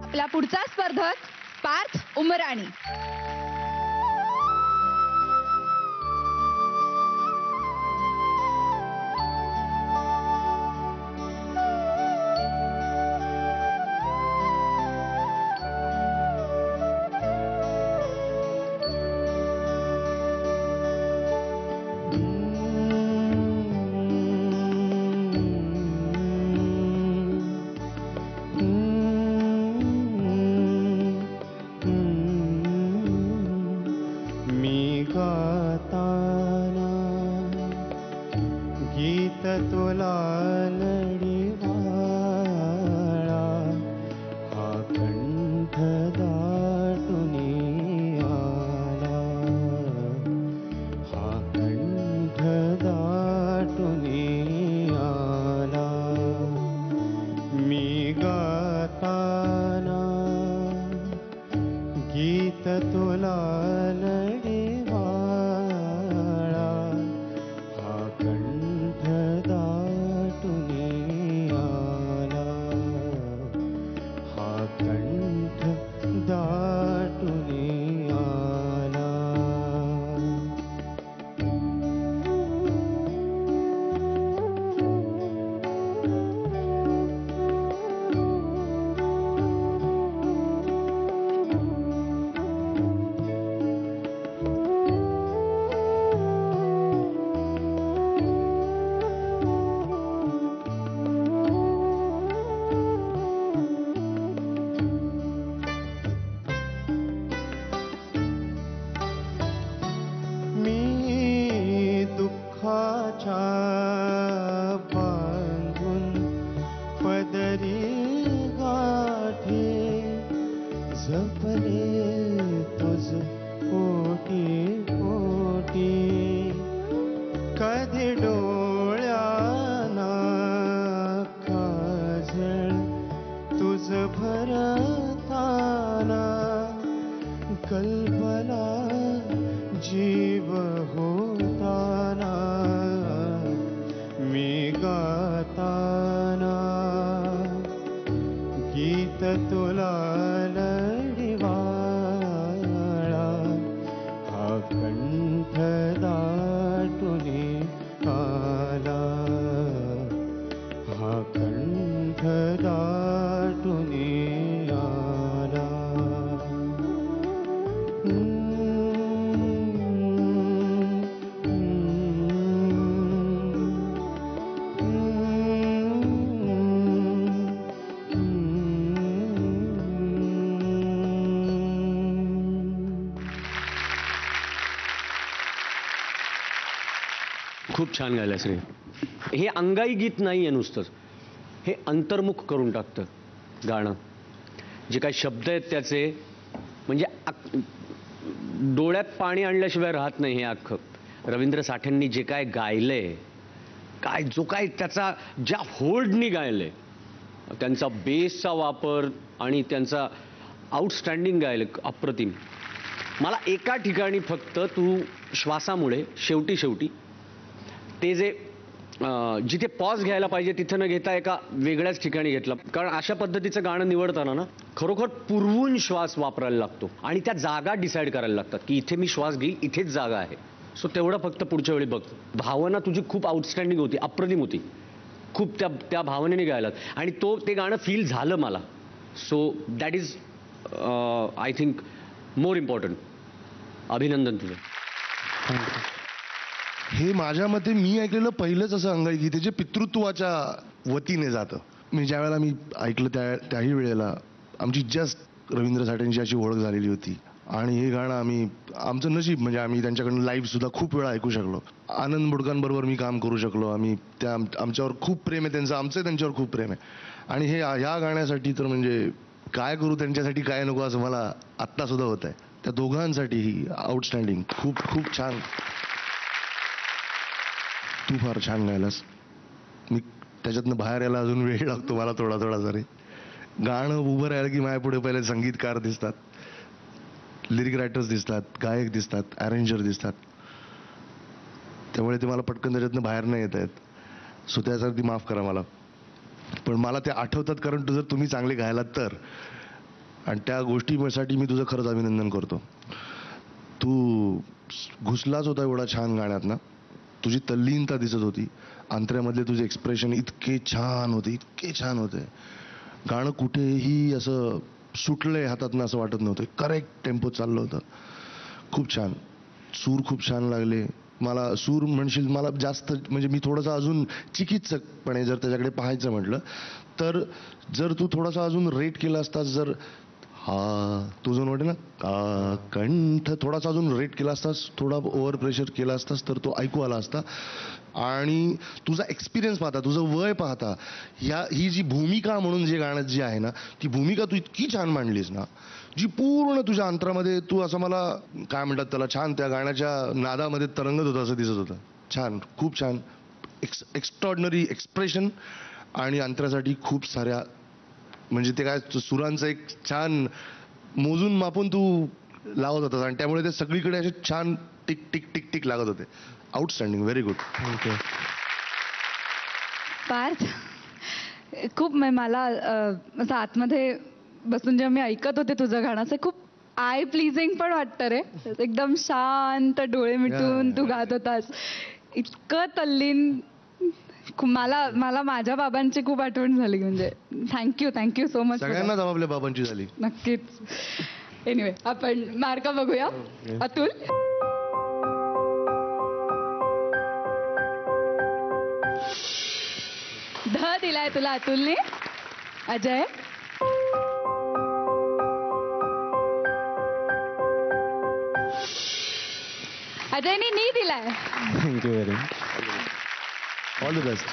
आपला पुढचा स्पर्धक पार्थ उमराणी. गीत तुला लढिवाळा हा कंठ दाटुनी आला, हा कंठ दाटुनी आला. मी गाताना गीत तुला लढिवाळा हा कंठ दाटुनी आला, हा कंठ दाटुनी आला. दुःखाच्या बांधून पदरी गाठी जपले तुझ कोटी कोटी. कधी डोळ्याना काजळ तुझ भरताना कल्पना जीव होताना. मी गाताना गीत तुला लढिवाळा हा कंठ दाटुनी आला, हा कंठ दाटुनी आला. खूप छान गायलास रे. हे अंगाई गीत नाही आहे नुसतंच, हे अंतर्मुख करून टाकतं गाणं. जे काही शब्द आहेत त्याचे म्हणजे डोळ्यात पाणी आणल्याशिवाय राहत नाही हे अख्खं. रवींद्र साठेंनी जे काय गायलंय, काय जो काय त्याचा ज्या होल्डनी गायलंय, त्यांचा बेसचा वापर आणि त्यांचा आउटस्टँडिंग गायलं, अप्रतिम. मला एका ठिकाणी फक्त तू श्वासामुळे शेवटी ते जे जिथे पॉज घ्यायला पाहिजे तिथं न घेता एका वेगळ्याच ठिकाणी घेतला. कारण अशा पद्धतीचं गाणं निवडताना ना खरोखर पुरवून श्वास वापरायला लागतो आणि त्या जागा डिसाईड करायला लागतात की इथे मी श्वास घेईल, इथेच जागा आहे. सो तेवढं फक्त पुढच्या वेळी बघ. भावना तुझी खूप आउटस्टँडिंग होती, अप्रतिम होती. खूप त्या भावनेने गायलात आणि ते गाणं फील झालं मला. So that is I think more important. अभिनंदन तुझं. हे माझ्या मते मी ऐकलेलं पहिलंच असं अंगाई गीत जे पितृत्वाच्या वतीने जातं. मी ज्यावेळेला मी ऐकलं त्याही वेळेला आमची जस्ट रवींद्र साठेंची अशी ओळख झालेली होती आणि हे गाणं आमचं नशीब म्हणजे आम्ही त्यांच्याकडून लाईव्ह सुद्धा खूप वेळा ऐकू शकलो. आनंद बुडकांबरोबर मी काम करू शकलो. आमच्यावर खूप प्रेम आहे त्यांचं, आमचं त्यांच्यावर खूप प्रेम आहे. आणि ह्या गाण्यासाठी तर म्हणजे काय करू त्यांच्यासाठी काय नको असं मला आत्ता सुद्धा होत आहे. त्या दोघांसाठीही आउटस्टँडिंग. खूप खूप छान. तू फार छान गायलास. मी त्याच्यातनं बाहेर यायला अजून वेळ लागतो मला थोडा जरी. गाणं उभं राहिलं की माझ्या पुढे पहिले संगीतकार दिसतात, लिरिक रायटर्स दिसतात, गायक दिसतात, अरेंजर दिसतात. त्यामुळे ते मला पटकन त्याच्यातनं बाहेर नाही येत आहेत. सो त्यासाठी माफ करा मला. पण मला ते आठवतात कारण जर तुम्ही चांगले गायलात तर. आणि त्या गोष्टीसाठी मी तुझं खरंच अभिनंदन करतो. तू घुसलाच होता एवढा छान गाण्यात ना. तुझी तल्लीनता दिसत होती. अंतऱ्यामधले तुझे एक्सप्रेशन इतके छान होते. गाणं कुठेही असं सुटलंय हातातनं असं वाटत नव्हतं. करेक्ट टेम्पो चाललं होतं. खूप छान. सूर खूप छान लागले. मला सूर म्हणशील मला जास्त म्हणजे मी थोडासा अजून चिकित्सकपणे जर त्याच्याकडे पाहायचं म्हटलं तर जर तू थोडासा अजून रेट केला असतास जर तुझं नोट आहे ना का कंठ थोडासा अजून रेट केला असतास थोडा ओव्हर प्रेशर केला असतास तर तो ऐकू आला असता. आणि तुझा एक्सपिरियन्स पाहता तुझं वय पाहता ही जी भूमिका म्हणून जे गाणं जी आहे ना ती भूमिका तू इतकी छान मांडलीस ना जी पूर्ण तुझ्या अंतरामध्ये तू असं मला काय म्हणतात त्याला छान त्या गाण्याच्या नादामध्ये तरंगत होतं असं दिसत होतं. छान खूप छान. एक्स्ट्रॉर्डनरी एक्सप्रेशन आणि अंतरासाठी खूप साऱ्या म्हणजे ते काय सुरांचं एक छान मोजून मापून तू लावत होतास आणि त्यामुळे ते सगळीकडे असे छान टिक टिक टिक टिक लागत होते. Outstanding. Very good. Thank you. Parth खूप मला असं आतमध्ये बसून जेव्हा मी ऐकत होते तुझं गाणं असं खूप आय प्लीजिंग पण वाटतं रे. एकदम शांत डोळे मिटून तू गात होतास. इतकं तल्लीन. मला माझ्या बाबांची खूप आठवण झाली. म्हणजे थँक्यू सो मच. सगळ्यांनाच आपल्या बाबांची झाली. नक्कीच. एनिवे आपण मार्क बघूया. अतुल. दिलाय तुला अतुलने. अजय. अजयने नी दिलाय. Thank you very much. All the best.